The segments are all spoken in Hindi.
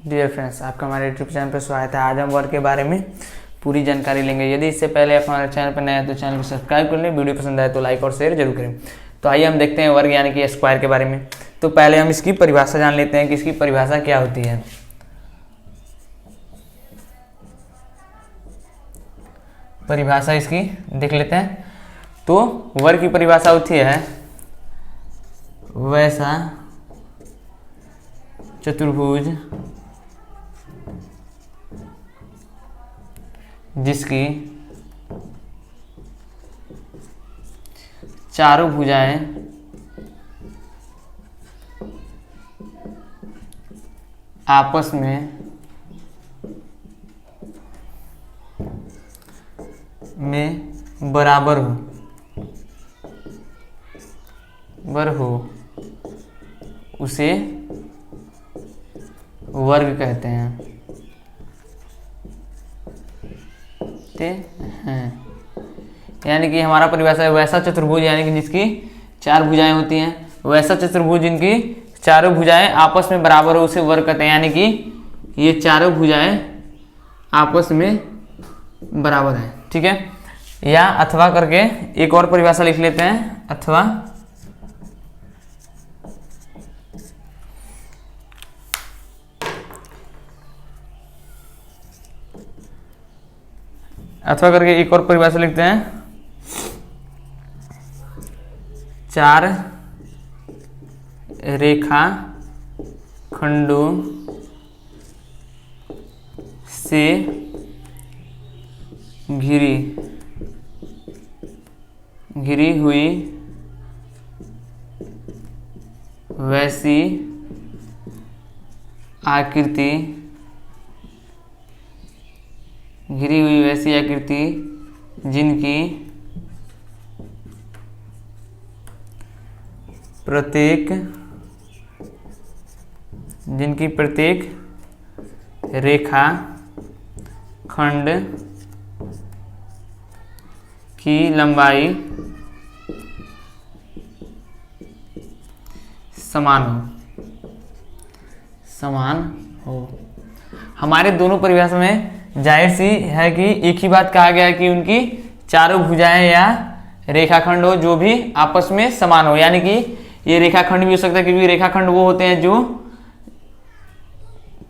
डियर फ्रेंड्स, आपका हमारे यूट्यूब चैनल पर स्वागत है। आज हम वर्ग के बारे में पूरी जानकारी लेंगे। यदि इससे पहले आप हमारे चैनल पर नए हैं तो चैनल को सब्सक्राइब कर लें, वीडियो पसंद आए तो लाइक और शेयर जरूर करें। तो आइए हम देखते हैं वर्ग यानी कि स्क्वायर के बारे में। तो पहले हम इसकी परिभाषा जान लेते हैं कि इसकी परिभाषा क्या होती है। परिभाषा इसकी देख लेते हैं। तो वर्ग की परिभाषा होती है वैसा चतुर्भुज जिसकी चारों भुजाएं आपस में बराबर हो उसे वर्ग कहते हैं। यानी कि हमारा परिभाषा है वैसा चतुर्भुज यानी कि जिसकी चार भुजाएं होती हैं, वैसा चतुर्भुज जिनकी चारों भुजाएं आपस में बराबर हो उसे वर्ग कहते हैं। यानी कि ये चारों भुजाएं आपस में बराबर हैं, ठीक है। या अथवा करके एक और परिभाषा लिख लेते हैं। अथवा करके एक और परिभाषा लिखते हैं। चार रेखा खंडों से घिरी हुई वैसी आकृति जिनकी प्रत्येक रेखा खंड की लंबाई समान हो। हमारे दोनों परिभाषा में जाहिर सी है कि एक ही बात कहा गया है कि उनकी चारों भुजाएं या रेखाखंड हो जो भी आपस में समान हो। यानी कि ये रेखाखंड भी हो सकता है क्योंकि रेखाखंड वो होते हैं जो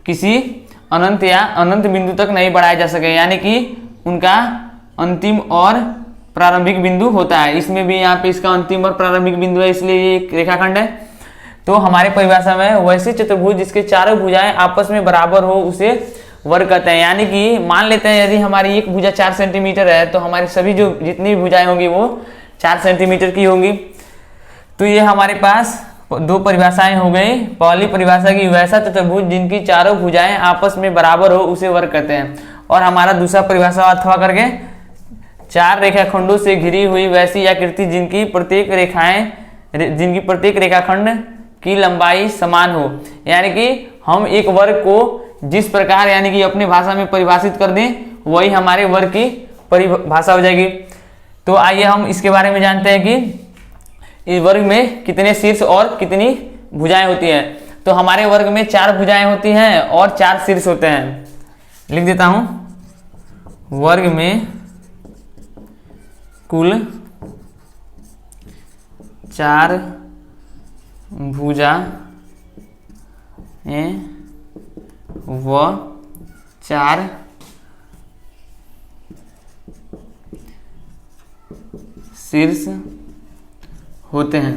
किसी अनंत या अनंत बिंदु तक नहीं बढ़ाए जा सके, यानी कि उनका अंतिम और प्रारंभिक बिंदु होता है। इसमें भी यहाँ पे इसका अंतिम और प्रारंभिक बिंदु है, इसलिए ये एक रेखाखंड है। तो हमारे परिभाषा में वैसे चतुर्भुज जिसके चारों भुजाएं आपस में बराबर हो उसे वर्ग कहते हैं। यानी कि मान लेते हैं यदि हमारी एक भुजा 4 सेंटीमीटर है तो हमारी सभी जो जितनी भी भुजाएं होंगी वो 4 सेंटीमीटर की होंगी। तो ये हमारे पास दो परिभाषाएं हो गई। पहली परिभाषा की वैसा चतुर्भुज जिनकी चारों भुजाएं आपस में बराबर हो उसे वर्ग कहते हैं। और हमारा दूसरा परिभाषा अथवा करके चार रेखाखंडों से घिरी हुई वैसी आकृति जिनकी प्रत्येक रेखाखंड की लंबाई समान हो। यानी कि हम एक वर्ग को जिस प्रकार यानी कि अपनी भाषा में परिभाषित कर दें वही हमारे वर्ग की परिभाषा हो जाएगी। तो आइए हम इसके बारे में जानते हैं कि इस वर्ग में कितने शीर्ष और कितनी भुजाएं होती हैं। तो हमारे वर्ग में 4 भुजाएं होती हैं और 4 शीर्ष होते हैं। लिख देता हूं, वर्ग में कुल 4 भुजाएं व 4 शीर्ष होते हैं।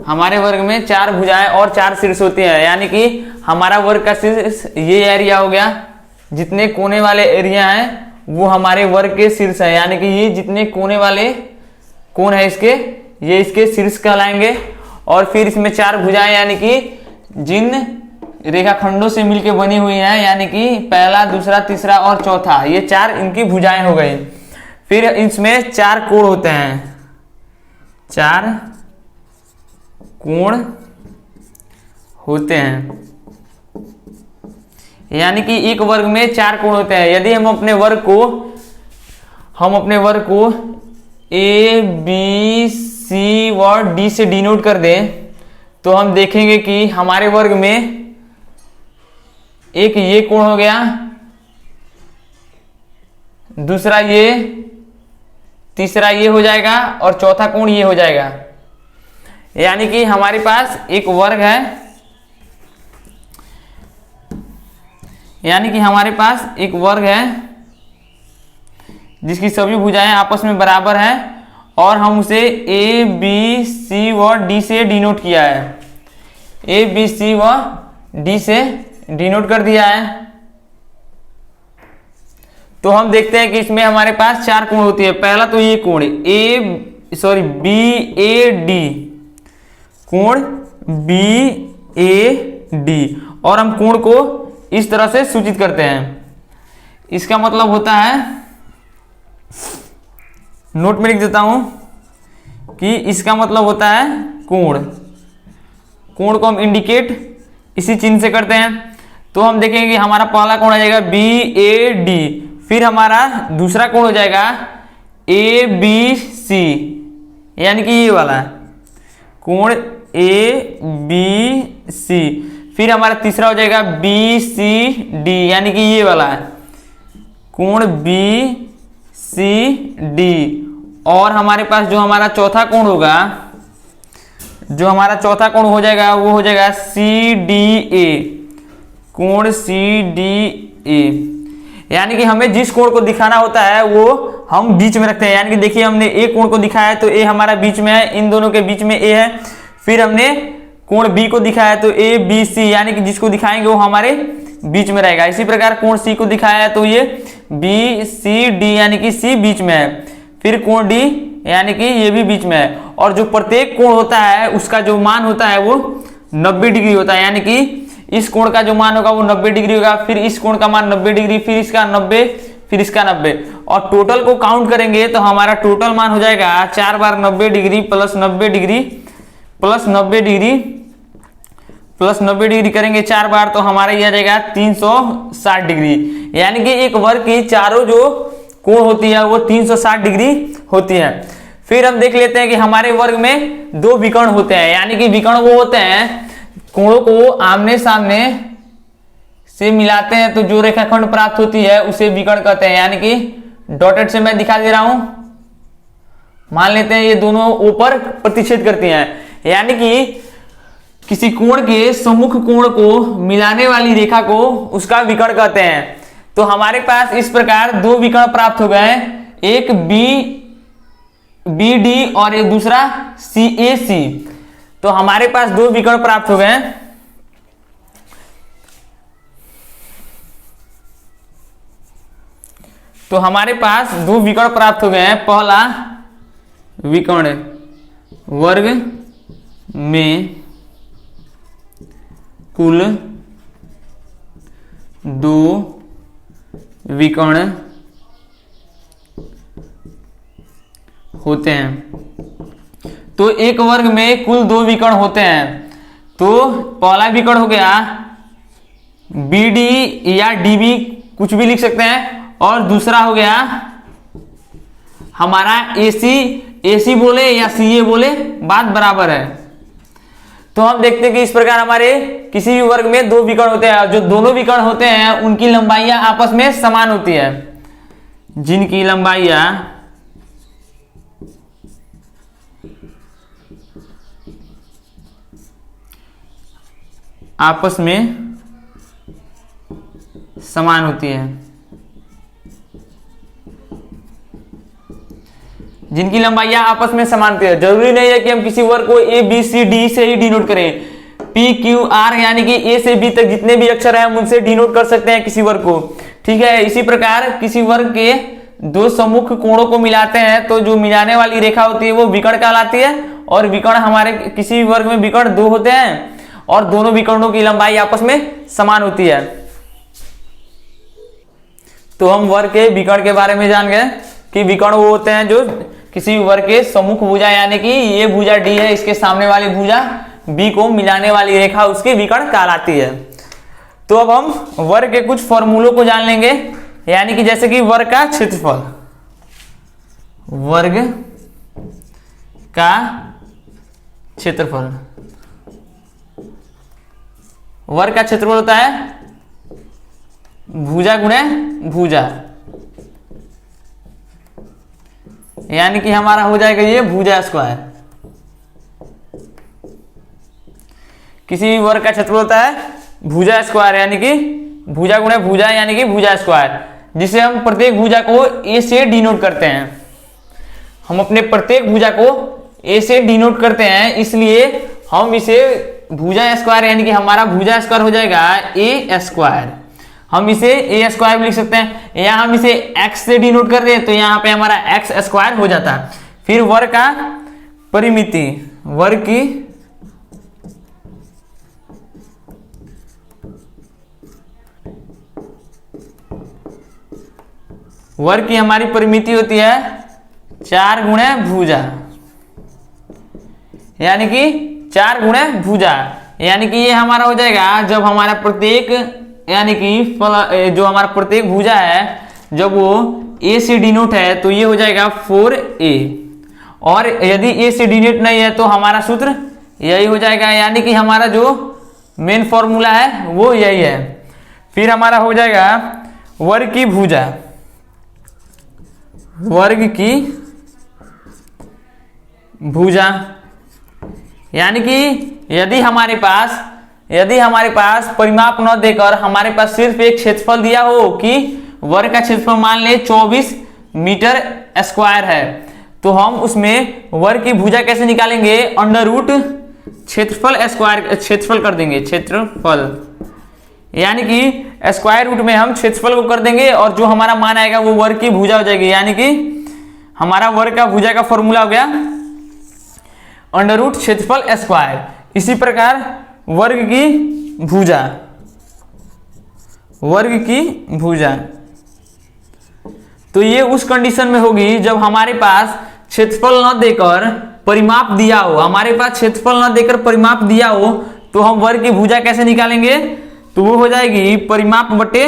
हमारे वर्ग में 4 भुजाएं और 4 शीर्ष होती हैं। यानी कि हमारा वर्ग का शीर्ष ये एरिया हो गया, जितने कोने वाले एरिया हैं वो हमारे वर्ग के शीर्ष है। यानी कि ये जितने कोने वाले कोण है ये इसके शीर्ष कहलाएंगे। और फिर इसमें 4 भुजाएं यानी कि जिन रेखाखंडों से मिलकर बनी हुई हैं, यानी कि पहला, दूसरा, तीसरा और चौथा, ये 4 इनकी भुजाएं हो गई। फिर इसमें 4 कोण होते हैं, 4 कोण होते हैं। यानी कि एक वर्ग में 4 कोण होते हैं। यदि हम अपने वर्ग को ए बी सी व डी से डिनोट कर दें तो हम देखेंगे कि हमारे वर्ग में एक ये कोण हो गया, दूसरा ये, तीसरा ये हो जाएगा और चौथा कोण ये हो जाएगा। यानी कि हमारे पास एक वर्ग है, यानी कि हमारे पास एक वर्ग है जिसकी सभी भुजाएं आपस में बराबर है और हम उसे ए बी सी व डी से डिनोट किया है। ए बी सी व डी से डिनोट कर दिया है। तो हम देखते हैं कि इसमें हमारे पास चार कोण होती है। पहला तो ये कोण बी ए डी, कोण बी ए डी, और हम कोण को इस तरह से सूचित करते हैं। इसका मतलब होता है, नोट में लिख देता हूं कि इसका मतलब होता है कोण। कोण को हम इंडिकेट इसी चिन्ह से करते हैं। तो हम देखेंगे कि हमारा पहला कोण आ जाएगा बी ए डी, फिर हमारा दूसरा कोण हो जाएगा ए बी सी, यानी कि ये वाला कोण ए बी सी, फिर हमारा तीसरा हो जाएगा बी सी डी, यानी कि ये वाला है कोण बी सी डी। और हमारे पास जो हमारा चौथा कोण होगा, जो हमारा चौथा कोण हो जाएगा वो हो जाएगा सी डी ए, कोण सी डी ए। यानी कि हमें जिस कोण को दिखाना होता है वो हम बीच में रखते हैं। यानी कि देखिए हमने ए कोण को दिखाया है तो ए हमारा बीच में है, इन दोनों के बीच में ए है। फिर हमने कोण बी को दिखाया है तो ए बी सी, यानी कि जिसको दिखाएंगे वो हमारे बीच में रहेगा। इसी प्रकार कोण सी को दिखाया है तो ये बी सी डी, यानी कि सी बीच में है। फिर कोण डी, यानी कि ये भी बीच में है। और जो प्रत्येक कोण होता है उसका जो मान होता है वो 90 डिग्री होता है। यानी कि इस कोण का जो मान होगा वो 90 डिग्री होगा, फिर इस कोण का मान 90 डिग्री, फिर इसका 90, फिर इसका 90, और टोटल को काउंट करेंगे तो हमारा टोटल मान हो जाएगा 4 बार 90 degree plus 90 degree plus 90 degree plus 90 degree करेंगे 4 बार तो हमारा ये आ जाएगा 360 डिग्री। यानी कि एक वर्ग की चारों जो कोण होती है वो 360 डिग्री होती है। फिर हम देख लेते हैं कि हमारे वर्ग में दो विकर्ण होते हैं। यानी कि विकर्ण वो होते हैं कोणों को आमने सामने से मिलाते हैं तो जो रेखाखंड प्राप्त होती है उसे विकर्ण कहते हैं। यानी कि डॉटेड से मैं दिखा दे रहा हूं, मान लेते हैं ये दोनों ऊपर प्रतिच्छेद करती हैं। यानी कि किसी कोण के सम्मुख कोण को मिलाने वाली रेखा को उसका विकर्ण कहते हैं। तो हमारे पास इस प्रकार दो विकर्ण प्राप्त हो गए, एक बी डी और एक दूसरा सी ए सी। तो हमारे पास दो विकर्ण प्राप्त हो गए। तो हमारे पास दो विकर्ण प्राप्त हो गए हैं। पहला विकर्ण वर्ग में कुल दो विकर्ण होते हैं। तो एक वर्ग में कुल दो विकर्ण होते हैं। तो पहला विकर्ण हो गया बी डी या डी बी, कुछ भी लिख सकते हैं। और दूसरा हो गया हमारा एसी बोले या सीए बोले, बात बराबर है। तो हम देखते हैं कि इस प्रकार हमारे किसी भी वर्ग में दो विकर्ण होते हैं। जो दोनों विकर्ण होते हैं उनकी लंबाइयां आपस में समान होती है। जिनकी लंबाइयां आपस में समान होती है, जिनकी लंबाइयां आपस में समान होती है। जरूरी नहीं है कि हम किसी वर्ग को ए बी सी डी से ही डिनोट करें। पी क्यू आर यानी कि ए से बी तक जितने भी अक्षर हैं हम उनसे डिनोट कर सकते हैं किसी वर्ग को, ठीक है। इसी प्रकार किसी वर्ग के दो सम्मुख कोणों को मिलाते हैं तो जो मिलाने वाली रेखा होती है वो विकर्ण कहलाती है। और विकर्ण हमारे किसी भी वर्ग में विकर्ण दो होते हैं और दोनों विकर्णों की लंबाई आपस में समान होती है। तो हम वर्ग के विकर्ण के बारे में जान गए कि विकर्ण वो होते हैं जो किसी वर्ग के सम्मुख भुजा, यानी कि ये भुजा डी है, इसके सामने वाली भुजा बी को मिलाने वाली रेखा उसके विकर्ण कहलाती है। तो अब हम वर्ग के कुछ फॉर्मूलों को जान लेंगे। यानी कि जैसे कि वर्ग का क्षेत्रफल, वर्ग का क्षेत्रफल, वर्ग का क्षेत्रफल होता है भुजा गुणे भुजा, यानी कि हमारा हो जाएगा ये भुजा स्क्वायर। किसी भी वर्ग का क्षेत्रफल होता है भुजा स्क्वायर, यानी कि भुजा गुणे भुजा यानी कि भुजा स्क्वायर, जिसे हम प्रत्येक भुजा को ए से डिनोट करते हैं। हम अपने प्रत्येक भुजा को ए से डिनोट करते हैं, इसलिए हम इसे भुजा स्क्वायर यानी कि हमारा भुजा स्क्वायर हो जाएगा ए स्क्वायर। हम इसे ए स्क्वायर भी लिख सकते हैं, या हम इसे एक्स से डिनोट कर रहे हैं तो यहाँ पे हमारा एक्स स्क्वायर हो जाता है। फिर वर्ग का परिमिति, वर्ग की हमारी परिमिति होती है 4 गुणे भुजा, यानी कि 4 गुणे भुजा, यानी कि ये हमारा हो जाएगा जब हमारा प्रत्येक यानी कि जो हमारा प्रत्येक भुजा है जब वो ए से डिनोट है तो ये हो जाएगा 4a, और यदि ए से डिनोट नहीं है तो हमारा सूत्र यही हो जाएगा, यानी कि हमारा जो मेन फॉर्मूला है वो यही है। फिर हमारा हो जाएगा वर्ग की भुजा, वर्ग की भुजा, यानी कि यदि हमारे पास परिमाप न देकर हमारे पास सिर्फ एक क्षेत्रफल दिया हो कि वर्ग का क्षेत्रफल मान ले 24 मीटर स्क्वायर है, तो हम उसमें वर्ग की भुजा कैसे निकालेंगे, अंडर रूट क्षेत्रफल स्क्वायर क्षेत्रफल कर देंगे, क्षेत्रफल यानी कि स्क्वायर रूट में हम क्षेत्रफल को कर देंगे और जो हमारा मान आएगा वो वर्ग की भुजा हो जाएगी, यानी कि हमारा वर्ग का भुजा का फॉर्मूला हो गया अंडर रूट क्षेत्रफल स्क्वायर। इसी प्रकार वर्ग की भुजा, वर्ग की भुजा तो ये उस कंडीशन में होगी जब हमारे पास क्षेत्रफल न देकर परिमाप दिया हो, हमारे पास क्षेत्रफल न देकर परिमाप दिया हो तो हम वर्ग की भुजा कैसे निकालेंगे, तो वो हो जाएगी परिमाप बटे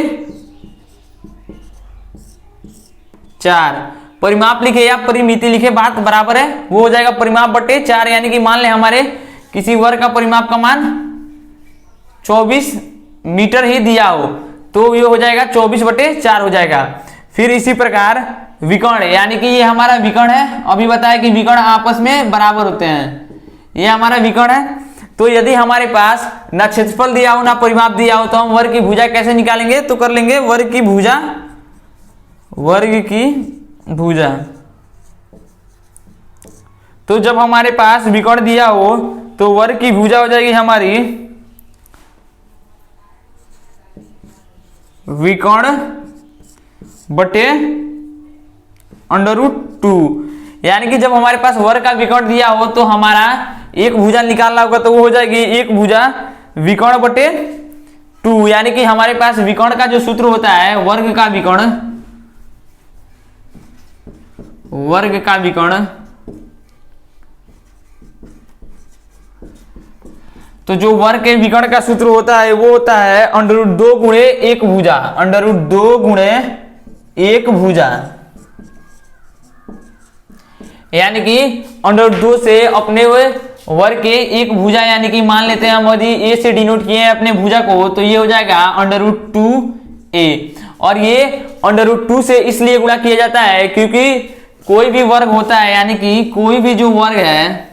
4। परिमाप लिखे या परिमिति लिखे बात बराबर है, वो हो जाएगा परिमाप बटे 4, यानी कि मान ले हमारे किसी वर्ग का परिमाप का मान 24 मीटर ही दिया हो तो ये हो जाएगा 24 बटे 4 हो जाएगा। फिर इसी प्रकार विकर्ण, यानी कि ये हमारा विकर्ण है, अभी बताया कि विकर्ण आपस में बराबर होते हैं, ये हमारा विकर्ण है। तो यदि हमारे पास ना क्षेत्रफल दिया हो ना परिमाप दिया हो तो हम वर्ग की भुजा कैसे निकालेंगे, तो कर लेंगे वर्ग की भुजा, वर्ग की भुजा। तो जब हमारे पास विकर्ण दिया हो तो वर्ग की भुजा हो जाएगी हमारी विकर्ण बटे अंडर रूट 2, यानी कि जब हमारे पास वर्ग का विकर्ण दिया हो तो हमारा एक भुजा निकालना होगा तो वो हो जाएगी एक भुजा विकर्ण बटे 2, यानी कि हमारे पास विकर्ण का जो सूत्र होता है वर्ग का विकर्ण, वर्ग का विकर्ण, तो जो वर्ग के विकर्ण का सूत्र होता है वो होता है अंडर रूट 2 गुणे 1 भुजा, अंडर रूट 2 गुणे 1 भुजा, यानी कि अंडर रूट 2 से अपने वर्ग के एक भुजा, यानी कि मान लेते हैं हम यदि ए से डिनोट किए हैं अपने भुजा को तो ये हो जाएगा अंडर रूट 2a, और ये अंडर रूट 2 से इसलिए गुणा किया जाता है क्योंकि कोई भी वर्ग होता है, यानी कि कोई भी जो वर्ग है,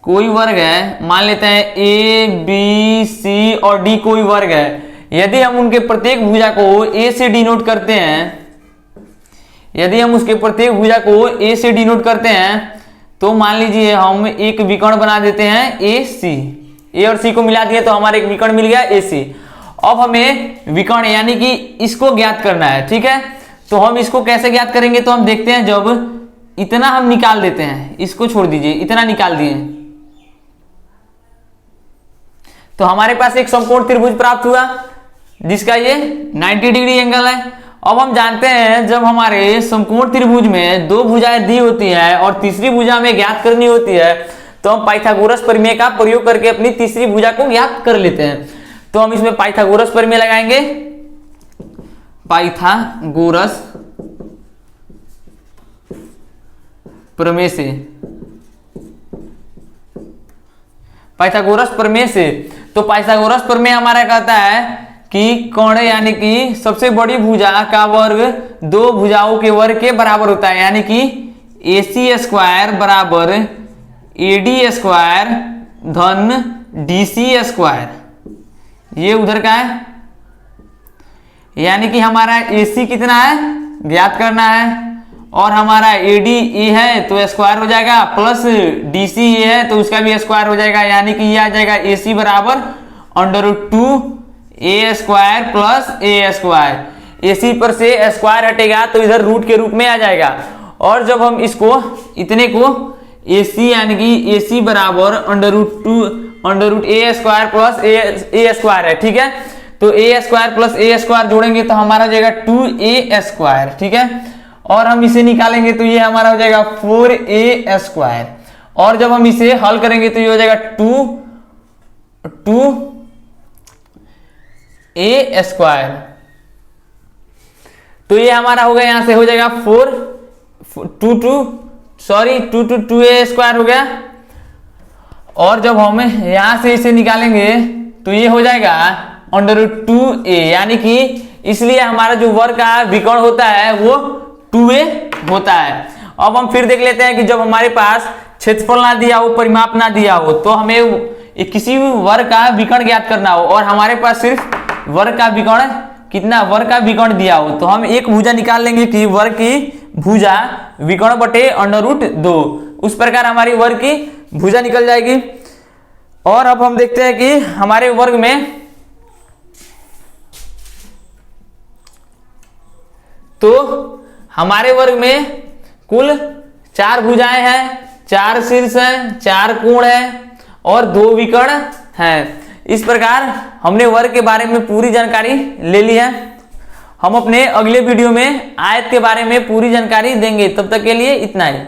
कोई वर्ग है, मान लेते हैं ए बी सी और डी कोई वर्ग है, यदि हम उनके प्रत्येक भुजा को ए से डिनोट करते हैं, यदि हम उसके प्रत्येक भुजा को ए से डिनोट करते हैं तो मान लीजिए हम एक विकर्ण बना देते हैं ए सी, ए और सी को मिला दिए तो हमारा एक विकर्ण मिल गया ए सी। अब हमें विकर्ण यानी कि इसको ज्ञात करना है, ठीक है, तो हम इसको कैसे ज्ञात करेंगे, तो हम देखते हैं जब इतना हम निकाल देते हैं, इसको छोड़ दीजिए, इतना निकाल दिए तो हमारे पास एक समकोण त्रिभुज प्राप्त हुआ जिसका ये 90 डिग्री एंगल है। अब हम जानते हैं जब हमारे समकोण त्रिभुज में दो भुजाएं दी होती है और तीसरी भुजा हमें ज्ञात करनी होती है तो हम पाइथागोरस प्रमेय का प्रयोग करके अपनी तीसरी भुजा को ज्ञात कर लेते हैं। तो हम इसमें पाइथागोरस प्रमेय लगाएंगे, पाइथागोरस प्रमेय से, पाइथागोरस प्रमेय से, तो पाइथागोरस प्रमेय हमारा कहता है कि कोण यानी कि सबसे बड़ी भुजा का वर्ग दो भुजाओं के वर्ग के बराबर होता है, यानी कि AC स्क्वायर बराबर AD स्क्वायर धन DC स्क्वायर। ये उधर का है, यानी कि हमारा AC कितना है ज्ञात करना है, और हमारा AD A है तो स्क्वायर हो जाएगा, प्लस DC A है तो उसका भी स्क्वायर हो जाएगा, यानी कि ये आ जाएगा AC बराबर √2 A square plus A square. AC पर से स्क्वायर हटेगा तो इधर रूट के रूप में आ जाएगा, और जब हम इसको इतने को AC यानी कि AC बराबर √2 A square plus A square है, ठीक है। तो A square plus A square जोड़ेंगे तो हमारा हो जाएगा 2A स्क्वायर, ठीक है। और हम इसे निकालेंगे तो ये हमारा हो जाएगा 4A स्क्वायर, और जब हम इसे हल करेंगे तो ये हो जाएगा 2A स्क्वायर। तो ये हमारा हो गया, यहां से हो जाएगा 2A स्क्वायर हो गया। और जब हम यहां से इसे निकालेंगे तो ये हो जाएगा √2A, यानी कि इसलिए हमारा जो वर्ग का विकर्ण होता है वो 2A होता है। अब हम फिर देख लेते हैं कि जब हमारे पास क्षेत्रफल ना दिया हो, परिमाप ना दिया हो, तो हमें किसी भी वर्ग का विकर्ण ज्ञात करना हो और हमारे पास सिर्फ वर्ग का विकर्ण कितना, वर्ग का विकर्ण दिया हो, तो हम एक भुजा निकाल लेंगे कि वर्ग की भुजा विकर्ण बटे √2, उस प्रकार हमारी वर्ग की भुजा निकल जाएगी। और अब हम देखते हैं कि हमारे वर्ग में तो हमारे वर्ग में कुल 4 भुजाएं हैं, 4 शीर्ष हैं, 4 कोण हैं और 2 विकर्ण हैं। इस प्रकार हमने वर्ग के बारे में पूरी जानकारी ले ली है। हम अपने अगले वीडियो में आयत के बारे में पूरी जानकारी देंगे। तब तक के लिए इतना ही।